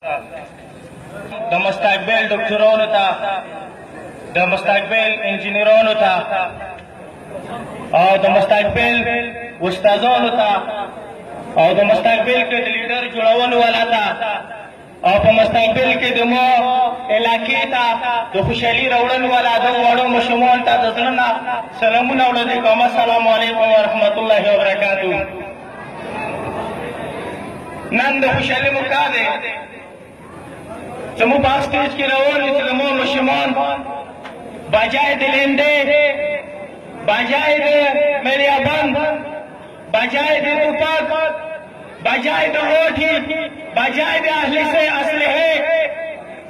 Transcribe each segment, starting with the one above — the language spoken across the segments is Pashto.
د مستقبل ډاکټرانو ته، د مستقبل انجینرانو ته او د مستقبل استادانو ته او د مستقبل کې د لیډر جوړولو والا ته او په مستقبل کې د مو علاقې ته د خوشحالي راوړنې والا د وړو ماشومانو ته د زړه نه سلامونه وړاندې کوم. السلام علیکم ورحمت الله وبرکاتو. نن د خوشحالي موقع دی زموږ په سټیج کې روان دي چې زموږ ماشومان بجای د لنډې، بجای د ملیابند، بجای د توپک، بجای د روټي، بجای د اسلحې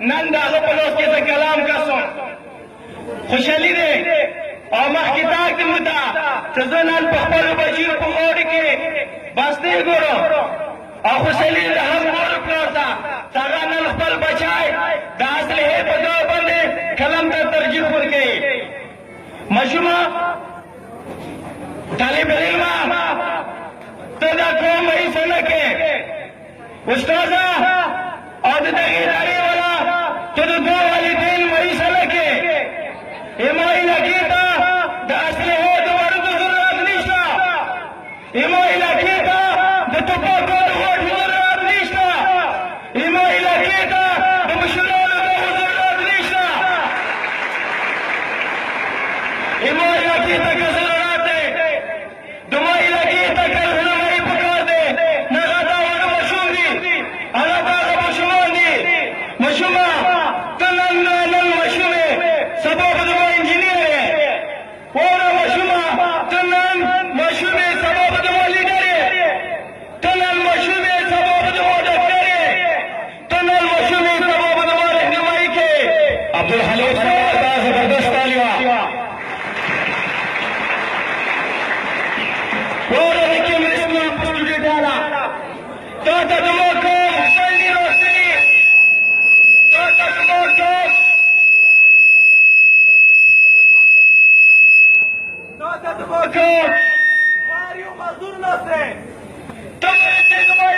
نن د هغه په لوس کې زه کلام کوم. خوشحالي دی او مخکې تاک دې مو ته چې زه نن په خپلو بچیو په اوړي کې بستې ګورم او خوشحالي د هر مور پلار ته چې هغه نن خپل بچی د اسلحې په ځای باندې قلم ته ترجیح ورکوي. ماشومه طالب علمه ته دا قوم رئیس نه کې استاده او د دغې ادارې والا ته د دوه والدین رئیس نه کې اما علاقې ته د اسلحې د وردو ضرورت نشته، اما علاقې ته د توپکو د غوټو ضرورت نشته، اما علاقې ته د مشرانو د ضرورت نشته، اما علاقې ته که ضرورت دی دما علاقې ته که رهنمایي پکار دی نه هغه دا هغه ماشوم دي، هغه دا هغه ماشومان دي. ماشومه ته نن ماشوم یې سبا به زما انجینر یې، واوره ماشومه ته نن ماشوم یې سبا به زما لیډر یې، ته نن ماشوم یې سبا به زما ډاکټر یې، ته نن ماشوم یې سبا به زما رهنمایي کوې. عبدالحلیم صاحب دا زبردست تالیه واوره د کیمرې سکول سټوډنټ والا تا ته زما قوم خپل دي راستلي، تا ته زما قوم غار یو مزدور نسته ته وایې چې زما